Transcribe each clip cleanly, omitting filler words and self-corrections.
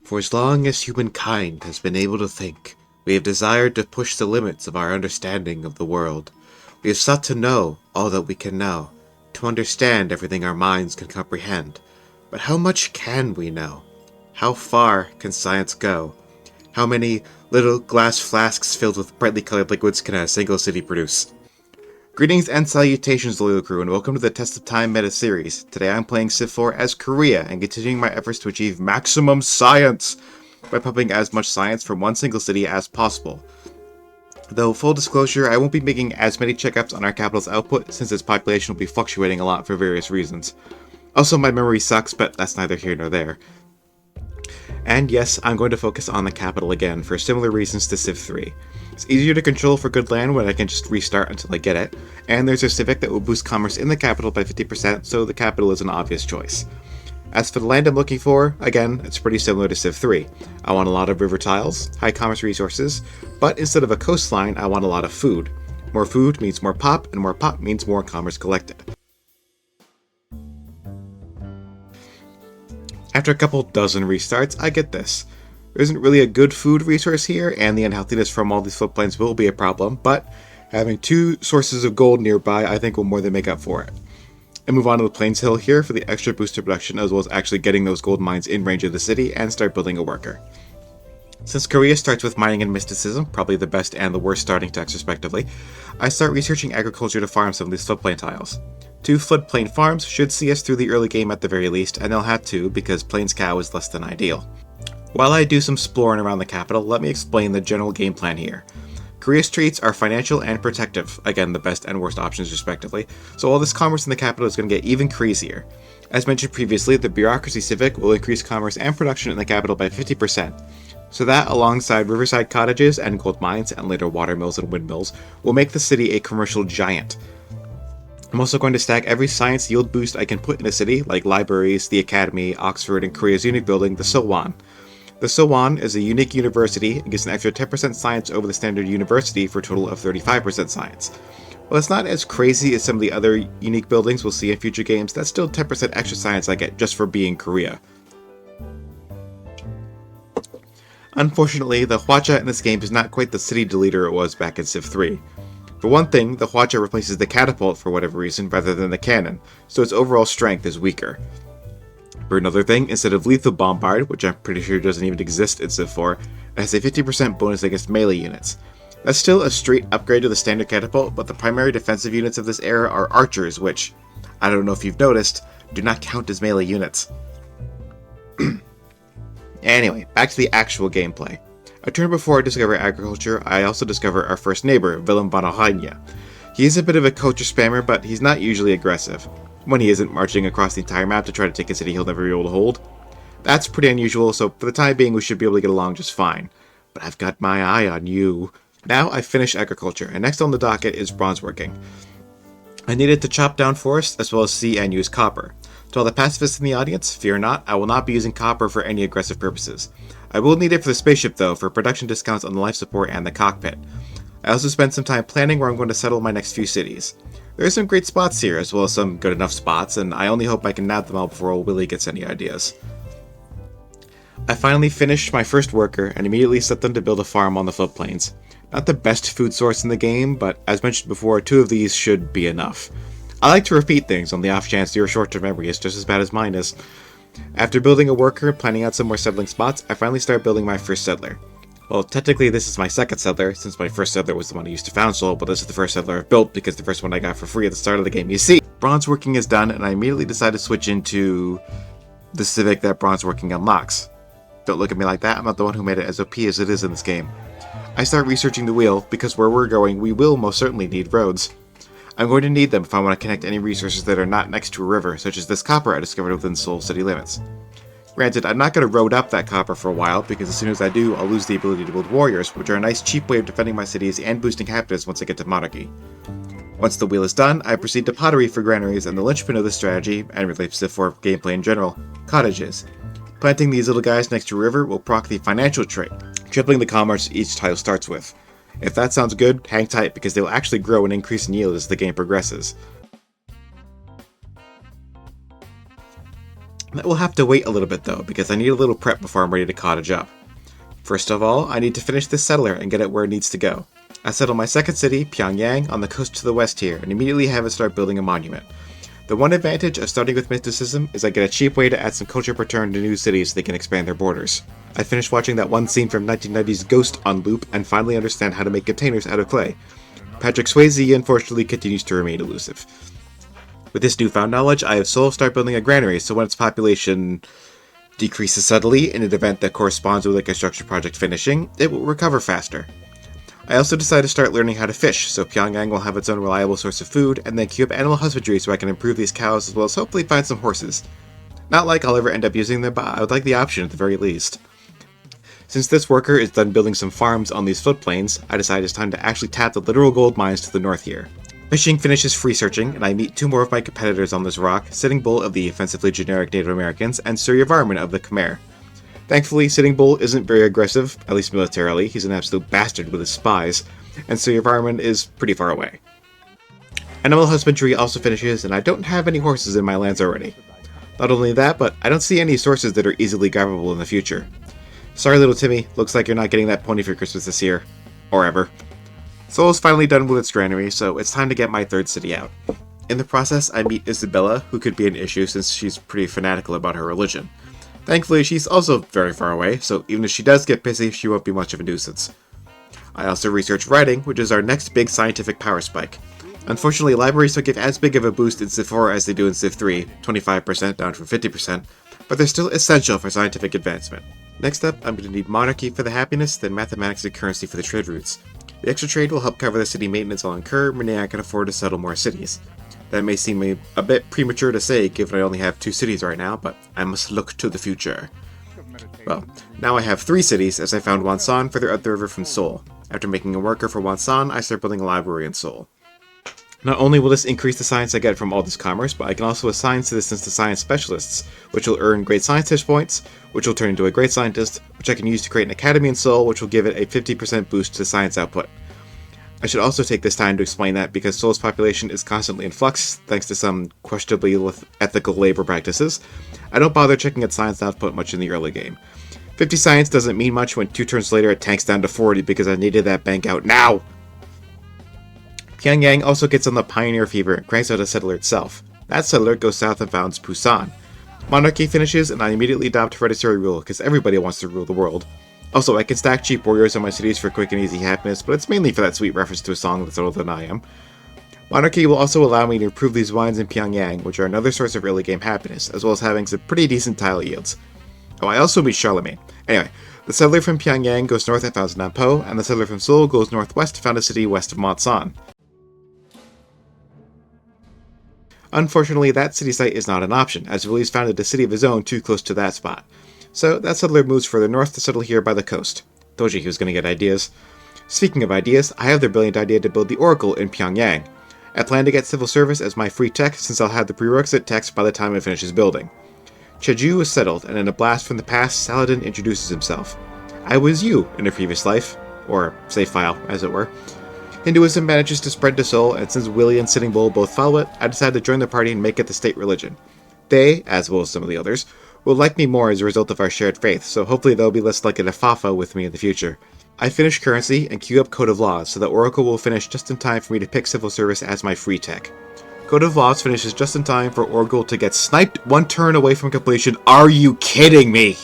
For as long as humankind has been able to think, we have desired to push the limits of our understanding of the world. We have sought to know all that we can know, to understand everything our minds can comprehend. But how much can we know? How far can science go? How many little glass flasks filled with brightly colored liquids can a single city produce? Greetings and salutations, loyal crew, and welcome to the Test of Time Metaseries. Today I'm playing Civ 4 as Korea and continuing my efforts to achieve maximum science by pumping as much science from one single city as possible. Though, full disclosure, I won't be making as many checkups on our capital's output since its population will be fluctuating a lot for various reasons. Also, my memory sucks, but that's neither here nor there. And yes, I'm going to focus on the capital again for similar reasons to Civ 3. It's easier to control for good land when I can just restart until I get it, and there's a civic that will boost commerce in the capital by 50%, so the capital is an obvious choice. As for the land I'm looking for, again, it's pretty similar to Civ 3. I want a lot of river tiles, high commerce resources, but instead of a coastline, I want a lot of food. More food means more pop, and more pop means more commerce collected. After a couple dozen restarts, I get this. There isn't really a good food resource here, and the unhealthiness from all these floodplains will be a problem, but having two sources of gold nearby I think will more than make up for it. I move on to the Plains Hill here for the extra boost to production, as well as actually getting those gold mines in range of the city and start building a worker. Since Korea starts with mining and mysticism, probably the best and the worst starting techs respectively, I start researching agriculture to farm some of these floodplain tiles. 2 floodplain farms should see us through the early game at the very least, and they'll have to because Plains Cow is less than ideal. While I do some exploring around the capital, let me explain the general game plan here. Korea's traits are financial and protective, again the best and worst options respectively, so all this commerce in the capital is going to get even crazier. As mentioned previously, the bureaucracy civic will increase commerce and production in the capital by 50%. So that, alongside riverside cottages and gold mines and later watermills and windmills, will make the city a commercial giant. I'm also going to stack every science yield boost I can put in a city, like libraries, the academy, Oxford, and Korea's unique building, the Sowan. The Sowan is a unique university and gives an extra 10% science over the standard university for a total of 35% science. While it's not as crazy as some of the other unique buildings we'll see in future games, that's still 10% extra science I get just for being Korea. Unfortunately, the Hwacha in this game is not quite the city deleter it was back in Civ 3. For one thing, the Hwacha replaces the catapult for whatever reason rather than the cannon, so its overall strength is weaker. For another thing, instead of lethal bombard, which I'm pretty sure doesn't even exist in Civ 4, it has a 50% bonus against melee units. That's still a straight upgrade to the standard catapult, but the primary defensive units of this era are archers, which, I don't know if you've noticed, do not count as melee units. Anyway, back to the actual gameplay. A turn before I discover agriculture, I also discover our first neighbor, Willem van Oranje. He is a bit of a culture spammer, but he's not usually aggressive. When he isn't marching across the entire map to try to take a city he'll never be able to hold. That's pretty unusual, so for the time being we should be able to get along just fine. But I've got my eye on you. Now I've finished agriculture, and next on the docket is bronze working. I needed to chop down forests as well as see and use copper. To all the pacifists in the audience, fear not, I will not be using copper for any aggressive purposes. I will need it for the spaceship though, for production discounts on the life support and the cockpit. I also spent some time planning where I'm going to settle my next few cities. There are some great spots here, as well as some good enough spots, and I only hope I can nab them all before old Willie gets any ideas. I finally finished my first worker, and immediately set them to build a farm on the floodplains. Not the best food source in the game, but as mentioned before, 2 of these should be enough. I like to repeat things on the off chance your short-term memory is just as bad as mine is. After building a worker and planning out some more settling spots, I finally start building my first settler. Well, technically this is my second settler, since my first settler was the one I used to found soul, but this is the first settler I've built because the first one I got for free at the start of the game. You see, bronze working is done, and I immediately decided to switch into the civic that bronze working unlocks. Don't look at me like that, I'm not the one who made it as OP as it is in this game. I start researching the wheel, because where we're going, we will most certainly need roads. I'm going to need them if I want to connect any resources that are not next to a river, such as this copper I discovered within Seoul city limits. Granted, I'm not going to road up that copper for a while, because as soon as I do, I'll lose the ability to build warriors, which are a nice cheap way of defending my cities and boosting happiness once I get to monarchy. Once the wheel is done, I proceed to pottery for granaries, and the linchpin of this strategy, and relates to for gameplay in general, cottages. Planting these little guys next to a river will proc the financial trait, tripling the commerce each tile starts with. If that sounds good, hang tight because they will actually grow and increase in yield as the game progresses. That will have to wait a little bit though, because I need a little prep before I'm ready to cottage up. First of all, I need to finish this settler and get it where it needs to go. I settle my second city, Pyongyang, on the coast to the west here, and immediately have it start building a monument. The one advantage of starting with mysticism is I get a cheap way to add some culture per turn to new cities so they can expand their borders. I finished watching that one scene from 1990's Ghost on loop and finally understand how to make containers out of clay. Patrick Swayze unfortunately continues to remain elusive. With this newfound knowledge, I have Seoul start building a granary so when its population decreases subtly in an event that corresponds with a construction project finishing, it will recover faster. I also decided to start learning how to fish, so Pyongyang will have its own reliable source of food, and then queue up animal husbandry so I can improve these cows as well as hopefully find some horses. Not like I'll ever end up using them, but I would like the option at the very least. Since this worker is done building some farms on these floodplains, I decided it's time to actually tap the literal gold mines to the north here. Fishing finishes free searching, and I meet two more of my competitors on this rock, Sitting Bull of the offensively generic Native Americans, and Surya Varman of the Khmer. Thankfully, Sitting Bull isn't very aggressive, at least militarily. He's an absolute bastard with his spies, and Surya Varman is pretty far away. Animal husbandry also finishes, and I don't have any horses in my lands already. Not only that, but I don't see any sources that are easily grabbable in the future. Sorry, little Timmy, looks like you're not getting that pony for Christmas this year. Or ever. Seoul's finally done with its granary, so it's time to get my third city out. In the process, I meet Isabella, who could be an issue since she's pretty fanatical about her religion. Thankfully, she's also very far away, so even if she does get busy, she won't be much of a nuisance. I also research writing, which is our next big scientific power spike. Unfortunately, libraries don't give as big of a boost in Civ 4 as they do in Civ 3, 25% down from 50%, but they're still essential for scientific advancement. Next up, I'm going to need monarchy for the happiness, then mathematics and currency for the trade routes. The extra trade will help cover the city maintenance I'll incur, meaning I can afford to settle more cities. That may seem a bit premature to say, given I only have 2 cities right now, but I must look to the future. Well, now I have 3 cities, as I found Wonsan further up the river from Seoul. After making a worker for Wonsan, I start building a library in Seoul. Not only will this increase the science I get from all this commerce, but I can also assign citizens to science specialists, which will earn great scientist points, which will turn into a great scientist, which I can use to create an academy in Seoul, which will give it a 50% boost to science output. I should also take this time to explain that because Seoul's population is constantly in flux, thanks to some questionably ethical labor practices, I don't bother checking its science output much in the early game. 50 science doesn't mean much when 2 turns later it tanks down to 40 because I needed that bank out now! Pyongyang also gets on the pioneer fever and cranks out a settler itself. That settler goes south and founds Busan. Monarchy finishes and I immediately adopt hereditary rule because everybody wants to rule the world. Also, I can stack cheap warriors on my cities for quick and easy happiness, but it's mainly for that sweet reference to a song that's older than I am. Monarchy will also allow me to improve these wines in Pyongyang, which are another source of early game happiness, as well as having some pretty decent tile yields. Oh, I also meet Charlemagne. Anyway, the settler from Pyongyang goes north and founds Nampo, and the settler from Seoul goes northwest to found a city west of Monsan. Unfortunately, that city site is not an option, as Willie's founded a city of his own too close to that spot. So that settler moves further north to settle here by the coast. Told you he was going to get ideas. Speaking of ideas, I have the brilliant idea to build the Oracle in Pyongyang. I plan to get civil service as my free tech since I'll have the prerequisite text by the time I finish his building. Jeju is settled, and in a blast from the past, Saladin introduces himself. I was you in a previous life, or save file, as it were. Hinduism manages to spread to Seoul, and since Willie and Sitting Bull both follow it, I decided to join the party and make it the state religion. They, as well as some of the others, will like me more as a result of our shared faith, so hopefully they'll be less like an Afafa with me in the future. I finish currency and queue up Code of Laws, so that Oracle will finish just in time for me to pick civil service as my free tech. Code of Laws finishes just in time for Oracle to get sniped 1 turn away from completion. Are you kidding me?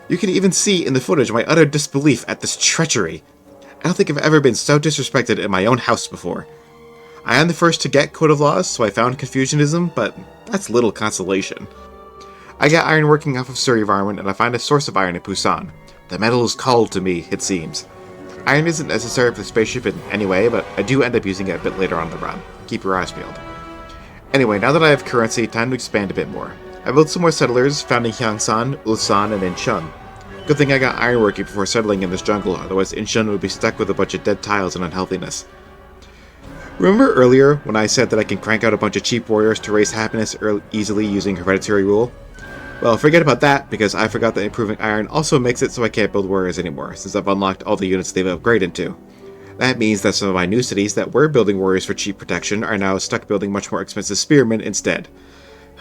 You can even see in the footage my utter disbelief at this treachery. I don't think I've ever been so disrespected in my own house before. I am the first to get Code of Laws, so I found Confucianism, but that's little consolation. I get iron working off of Surya Varman, and I find a source of iron in Busan. The metal is called to me, it seems. Iron isn't necessary for the spaceship in any way, but I do end up using it a bit later on in the run. Keep your eyes peeled. Anyway, now that I have currency, time to expand a bit more. I built some more settlers, founding Hyangsan, Ulsan, and Incheon. Good thing I got iron working before settling in this jungle, otherwise Incheon would be stuck with a bunch of dead tiles and unhealthiness. Remember earlier when I said that I can crank out a bunch of cheap warriors to raise happiness easily using hereditary rule? Well, forget about that, because I forgot that improving iron also makes it so I can't build warriors anymore, since I've unlocked all the units they've upgraded to. That means that some of my new cities that were building warriors for cheap protection are now stuck building much more expensive spearmen instead.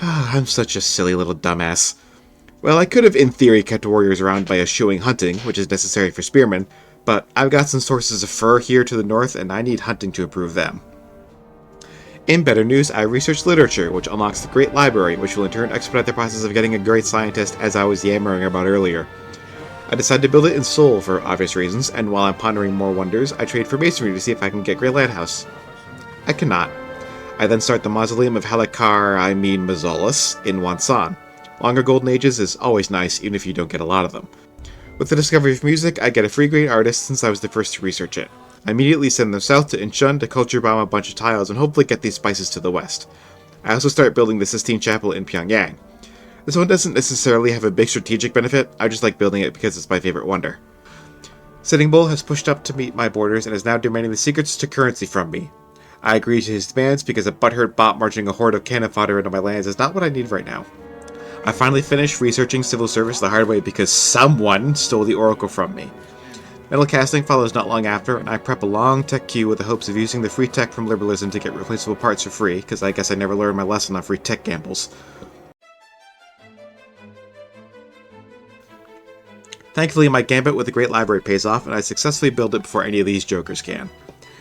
I'm such a silly little dumbass. Well, I could have in theory kept warriors around by eschewing hunting, which is necessary for spearmen, but I've got some sources of fur here to the north and I need hunting to improve them. In better news, I researched literature, which unlocks the Great Library, which will in turn expedite the process of getting a great scientist, as I was yammering about earlier. I decided to build it in Seoul for obvious reasons, and while I'm pondering more wonders, I trade for masonry to see if I can get Great Lighthouse. I cannot. I then start the Mausoleum of Mausolus in Wonsan. Longer golden ages is always nice, even if you don't get a lot of them. With the discovery of music, I get a free great artist since I was the first to research it. I immediately send them south to Incheon to culture bomb a bunch of tiles and hopefully get these spices to the west. I also start building the Sistine Chapel in Pyongyang. This one doesn't necessarily have a big strategic benefit, I just like building it because it's my favorite wonder. Sitting Bull has pushed up to meet my borders and is now demanding the secrets to currency from me. I agree to his demands because a butthurt bot marching a horde of cannon fodder into my lands is not what I need right now. I finally finished researching civil service the hard way because someone stole the oracle from me. Metal casting follows not long after, and I prep a long tech queue with the hopes of using the free tech from liberalism to get replaceable parts for free, because I guess I never learned my lesson on free tech gambles. Thankfully, my gambit with the Great Library pays off, and I successfully build it before any of these jokers can.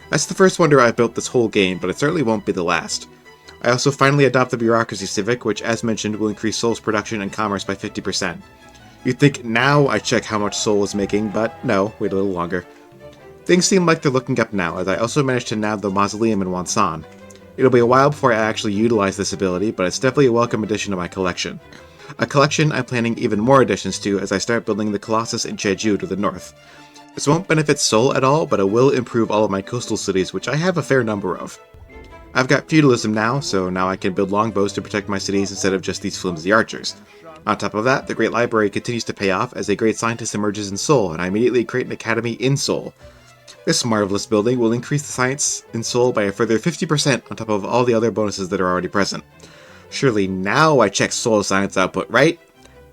That's the first wonder I've built this whole game, but it certainly won't be the last. I also finally adopt the Bureaucracy Civic, which, as mentioned, will increase Seoul's production and commerce by 50%. You'd think now I check how much Seoul is making, but no, wait a little longer. Things seem like they're looking up now, as I also managed to nab the Mausoleum in Wonsan. It'll be a while before I actually utilize this ability, but it's definitely a welcome addition to my collection. A collection I'm planning even more additions to as I start building the Colossus in Jeju to the north. This won't benefit Seoul at all, but it will improve all of my coastal cities, which I have a fair number of. I've got feudalism now, so now I can build longbows to protect my cities instead of just these flimsy archers. On top of that, the Great Library continues to pay off as a great scientist emerges in Seoul, and I immediately create an academy in Seoul. This marvelous building will increase the science in Seoul by a further 50% on top of all the other bonuses that are already present. Surely now I check Seoul's science output, right?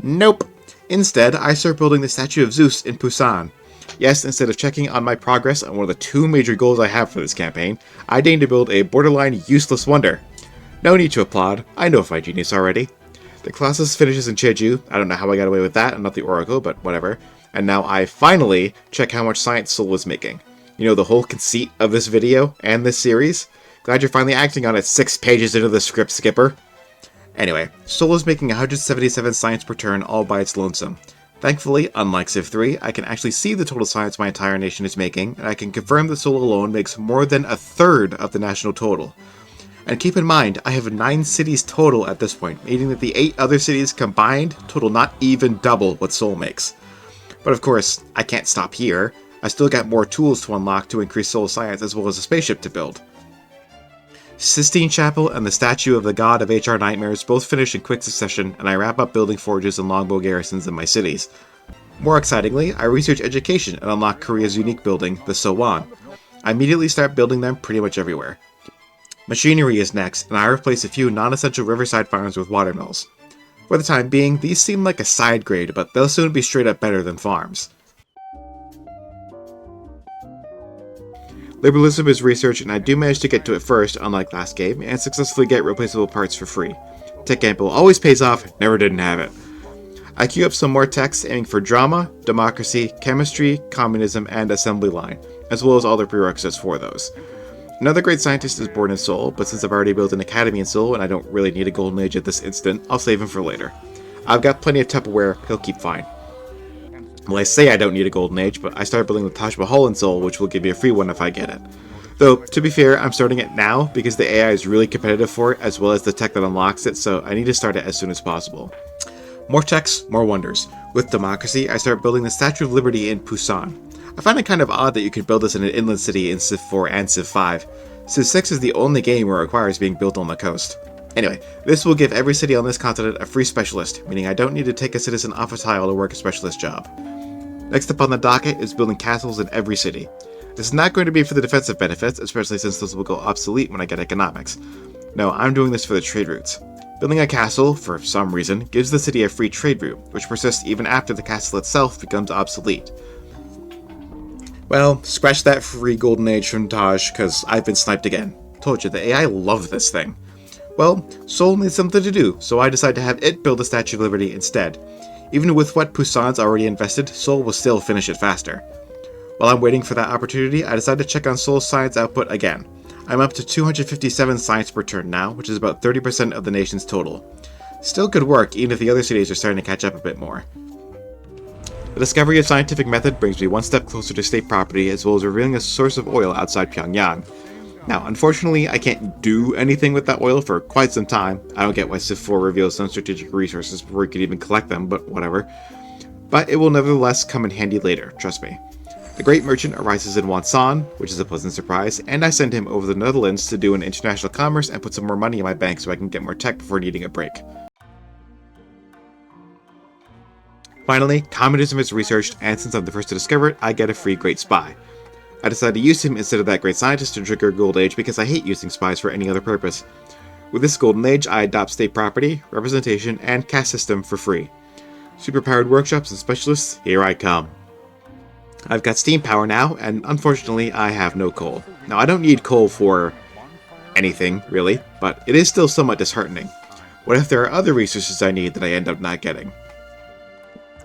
Nope! Instead, I start building the statue of Zeus in Busan. Yes, instead of checking on my progress on one of the two major goals I have for this campaign, I deign to build a borderline useless wonder. No need to applaud, I know of my genius already. The Colossus finishes in Jeju. I don't know how I got away with that, I'm not the Oracle, but whatever. And now I finally check how much science Seoul is making. You know, the whole conceit of this video and this series? Glad you're finally acting on it 6 pages into the script, Skipper. Anyway, Seoul is making 177 science per turn all by its lonesome. Thankfully, unlike Civ 3, I can actually see the total science my entire nation is making, and I can confirm that Seoul alone makes more than a third of the national total. And keep in mind, I have 9 cities total at this point, meaning that the 8 other cities combined total not even double what Seoul makes. But of course, I can't stop here. I still got more tools to unlock to increase Seoul's science as well as a spaceship to build. Sistine Chapel and the statue of the god of HR Nightmares both finish in quick succession, and I wrap up building forges and longbow garrisons in my cities. More excitingly, I research education and unlock Korea's unique building, the Sowan. I immediately start building them pretty much everywhere. Machinery is next, and I replace a few non-essential riverside farms with watermills. For the time being, these seem like a side grade, but they'll soon be straight up better than farms. Liberalism is research, and I do manage to get to it first, unlike last game, and successfully get replaceable parts for free. Tech gamble always pays off, never didn't have it. I queue up some more techs aiming for drama, democracy, chemistry, communism, and assembly line, as well as all the prerequisites for those. Another great scientist is born in Seoul, but since I've already built an academy in Seoul and I don't really need a golden age at this instant, I'll save him for later. I've got plenty of Tupperware, he'll keep fine. Well, I say I don't need a golden age, but I started building the Taj Mahal in Seoul, which will give me a free one if I get it. Though, to be fair, I'm starting it now because the AI is really competitive for it, as well as the tech that unlocks it, so I need to start it as soon as possible. More techs, more wonders. With democracy, I start building the Statue of Liberty in Busan. I find it kind of odd that you could build this in an inland city in Civ 4 and Civ 5. Civ 6 is the only game where it requires being built on the coast. Anyway, this will give every city on this continent a free specialist, meaning I don't need to take a citizen off a tile to work a specialist job. Next up on the docket is building castles in every city. This is not going to be for the defensive benefits, especially since those will go obsolete when I get economics. No, I'm doing this for the trade routes. Building a castle, for some reason, gives the city a free trade route, which persists even after the castle itself becomes obsolete. Well, scratch that free golden age from Taj, cause I've been sniped again. Told you, the AI love this thing. Well, Seoul needs something to do, so I decided to have it build the Statue of Liberty instead. Even with what Busan's already invested, Seoul will still finish it faster. While I'm waiting for that opportunity, I decided to check on Seoul's science output again. I'm up to 257 science per turn now, which is about 30% of the nation's total. Still good work, even if the other cities are starting to catch up a bit more. The discovery of scientific method brings me one step closer to state property, as well as revealing a source of oil outside Pyongyang. Now, unfortunately, I can't do anything with that oil for quite some time. I don't get why Civ 4 reveals some strategic resources before we could even collect them, but whatever. But it will nevertheless come in handy later, trust me. The Great Merchant arises in Wonsan, which is a pleasant surprise, and I send him over the Netherlands to do an international commerce and put some more money in my bank so I can get more tech before needing a break. Finally, communism is researched, and since I'm the first to discover it, I get a free Great Spy. I decided to use him instead of that Great Scientist to trigger a Gold Age because I hate using spies for any other purpose. With this Golden Age, I adopt state property, representation, and caste system for free. Superpowered workshops and specialists, here I come. I've got steam power now, and unfortunately I have no coal. Now I don't need coal for anything, really, but it is still somewhat disheartening. What if there are other resources I need that I end up not getting?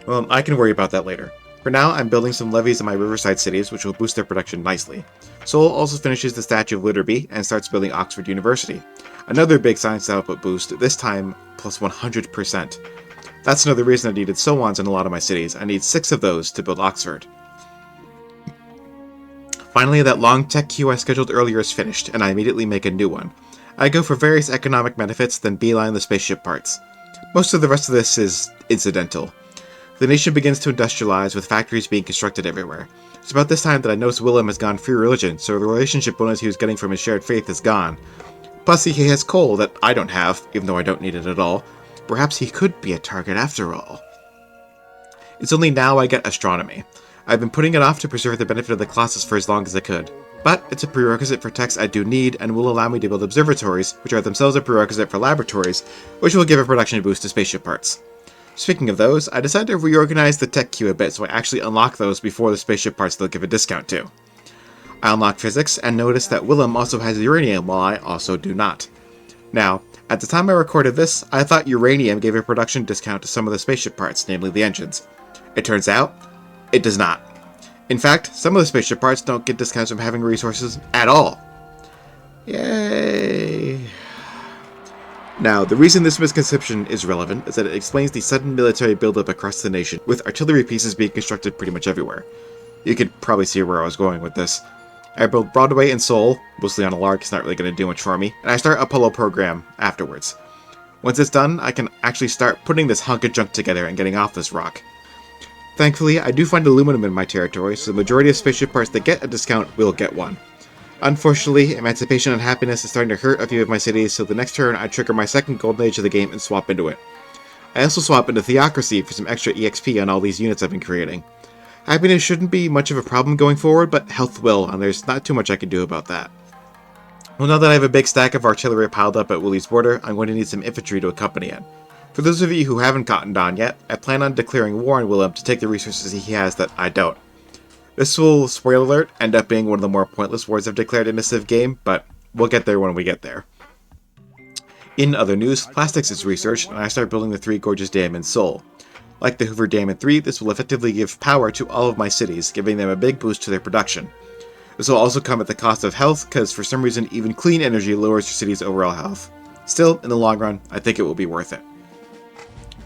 Well, I can worry about that later. For now, I'm building some levees in my riverside cities, which will boost their production nicely. Seoul also finishes the Statue of Liberty and starts building Oxford University. Another big science output boost, this time plus 100%. That's another reason I needed Sowons in a lot of my cities. I need 6 of those to build Oxford. Finally, that long tech queue I scheduled earlier is finished, and I immediately make a new one. I go for various economic benefits, then beeline the spaceship parts. Most of the rest of this is incidental. The nation begins to industrialize, with factories being constructed everywhere. It's about this time that I notice Willem has gone free religion, so the relationship bonus he was getting from his shared faith is gone. Plus, he has coal that I don't have, even though I don't need it at all. Perhaps he could be a target after all. It's only now I get astronomy. I've been putting it off to preserve the benefit of the classes for as long as I could. But it's a prerequisite for techs I do need, and will allow me to build observatories, which are themselves a prerequisite for laboratories, which will give a production boost to spaceship parts. Speaking of those, I decided to reorganize the tech queue a bit so I actually unlock those before the spaceship parts they'll give a discount to. I unlock physics, and notice that Willem also has uranium while I also do not. Now, at the time I recorded this, I thought uranium gave a production discount to some of the spaceship parts, namely the engines. It turns out, it does not. In fact, some of the spaceship parts don't get discounts from having resources at all. Yay! Now, the reason this misconception is relevant is that it explains the sudden military buildup across the nation, with artillery pieces being constructed pretty much everywhere. You could probably see where I was going with this. I build Broadway and Seoul, mostly on a lark, it's not really going to do much for me, and I start Apollo program afterwards. Once it's done, I can actually start putting this hunk of junk together and getting off this rock. Thankfully, I do find aluminum in my territory, so the majority of spaceship parts that get a discount will get one. Unfortunately, Emancipation and Happiness is starting to hurt a few of my cities, so the next turn I trigger my second Golden Age of the game and swap into it. I also swap into Theocracy for some extra EXP on all these units I've been creating. Happiness shouldn't be much of a problem going forward, but health will, and there's not too much I can do about that. Well, now that I have a big stack of artillery piled up at Willie's border, I'm going to need some infantry to accompany it. For those of you who haven't cottoned on yet, I plan on declaring war on Willem to take the resources he has that I don't. This will, spoiler alert, end up being one of the more pointless wars I've declared in a Civ game, but we'll get there when we get there. In other news, plastics is researched, and I start building the Three Gorges Dam in Seoul. Like the Hoover Dam in 3, this will effectively give power to all of my cities, giving them a big boost to their production. This will also come at the cost of health, because for some reason even clean energy lowers your city's overall health. Still, in the long run, I think it will be worth it.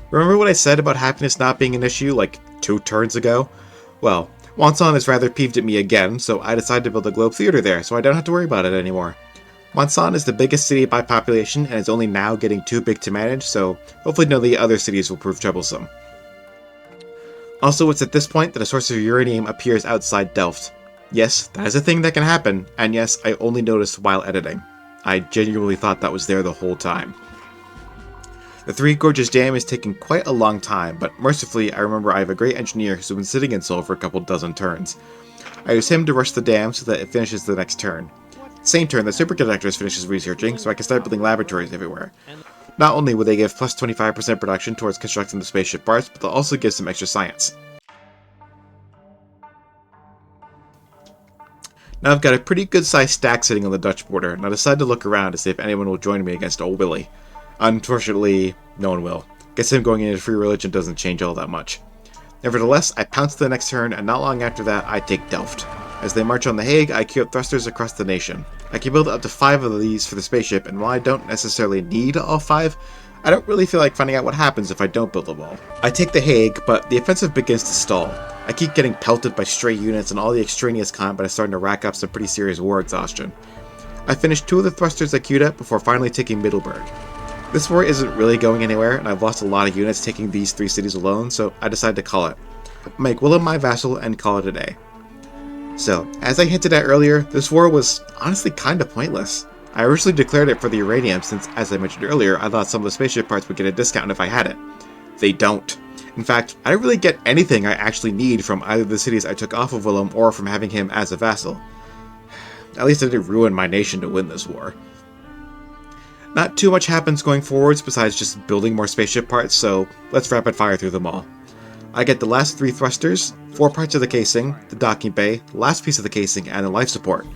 Remember what I said about happiness not being an issue like 2 turns ago? Well, Wonsan is rather peeved at me again, so I decided to build a Globe Theater there so I don't have to worry about it anymore. Wonsan is the biggest city by population and is only now getting too big to manage, so hopefully none of the other cities will prove troublesome. Also, it's at this point that a source of uranium appears outside Delft. Yes, that is a thing that can happen, and yes, I only noticed while editing. I genuinely thought that was there the whole time. The Three Gorges Dam is taking quite a long time, but mercifully I remember I have a great engineer who's been sitting in Seoul for a couple dozen turns. I use him to rush the dam so that it finishes the next turn. Same turn, the superconductors finishes researching, so I can start building laboratories everywhere. Not only will they give plus 25% production towards constructing the spaceship parts, but they'll also give some extra science. Now I've got a pretty good sized stack sitting on the Dutch border, and I decided to look around to see if anyone will join me against old Willie. Unfortunately, no one will. Guess him going into free religion doesn't change all that much. Nevertheless, I pounce the next turn, and not long after that, I take Delft. As they march on The Hague, I queue up thrusters across the nation. I can build up to 5 of these for the spaceship, and while I don't necessarily need all 5, I don't really feel like finding out what happens if I don't build them all. I take The Hague, but the offensive begins to stall. I keep getting pelted by stray units, and all the extraneous combat is starting to rack up some pretty serious war exhaustion. I finished 2 of the thrusters I queued up before finally taking Middelburg. This war isn't really going anywhere, and I've lost a lot of units taking these 3 cities alone, so I decided to call it. Make Willem my vassal and call it a day. So, as I hinted at earlier, this war was honestly kinda pointless. I originally declared it for the uranium since, as I mentioned earlier, I thought some of the spaceship parts would get a discount if I had it. They don't. In fact, I don't really get anything I actually need from either the cities I took off of Willem or from having him as a vassal. At least I didn't ruin my nation to win this war. Not too much happens going forwards besides just building more spaceship parts, so let's rapid fire through them all. I get the last 3 thrusters, 4 parts of the casing, the docking bay, the last piece of the casing, and the life support.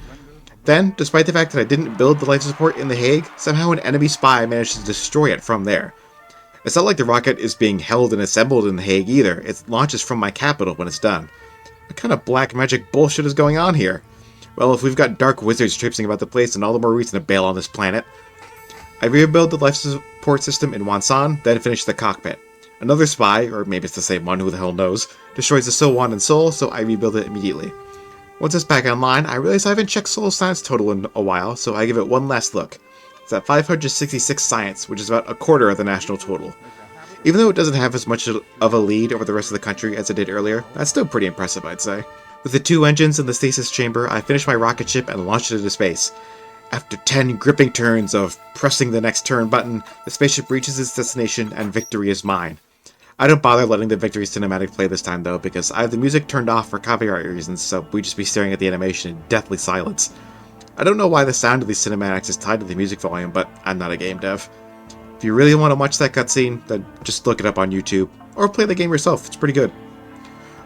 Then, despite the fact that I didn't build the life support in The Hague, somehow an enemy spy managed to destroy it from there. It's not like the rocket is being held and assembled in The Hague either, it launches from my capital when it's done. What kind of black magic bullshit is going on here? Well, if we've got dark wizards traipsing about the place, then all the more reason to bail on this planet. I rebuild the life support system in Wansan, then finish the cockpit. Another spy, or maybe it's the same one, who the hell knows, destroys the Sowan and Sol, so I rebuild it immediately. Once it's back online, I realize I haven't checked Sol's science total in a while, so I give it one last look. It's at 566 science, which is about a quarter of the national total. Even though it doesn't have as much of a lead over the rest of the country as it did earlier, that's still pretty impressive, I'd say. With the 2 engines in the stasis chamber, I finish my rocket ship and launch it into space. After 10 gripping turns of pressing the next turn button, the spaceship reaches its destination and victory is mine. I don't bother letting the victory cinematic play this time though, because I have the music turned off for copyright reasons, so we'd just be staring at the animation in deathly silence. I don't know why the sound of these cinematics is tied to the music volume, but I'm not a game dev. If you really want to watch that cutscene, then just look it up on YouTube, or play the game yourself, it's pretty good.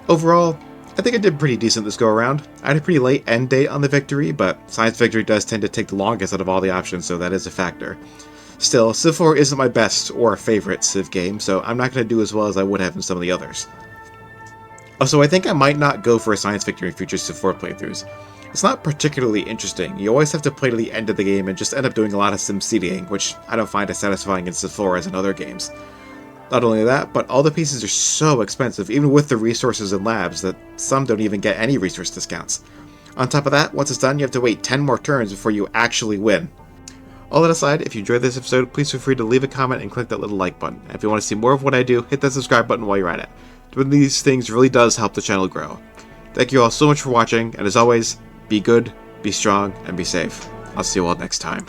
Overall, I think I did pretty decent this go around. I had a pretty late end date on the victory, but Science Victory does tend to take the longest out of all the options, so that is a factor. Still, Civ 4 isn't my best or favorite Civ game, so I'm not going to do as well as I would have in some of the others. Also, I think I might not go for a Science Victory in future Civ 4 playthroughs. It's not particularly interesting. You always have to play to the end of the game and just end up doing a lot of SimCitying, which I don't find as satisfying in Civ 4 as in other games. Not only that, but all the pieces are so expensive, even with the resources and labs, that some don't even get any resource discounts. On top of that, once it's done, you have to wait 10 more turns before you actually win. All that aside, if you enjoyed this episode, please feel free to leave a comment and click that little like button. And if you want to see more of what I do, hit that subscribe button while you're at it. Doing these things really does help the channel grow. Thank you all so much for watching, and as always, be good, be strong, and be safe. I'll see you all next time.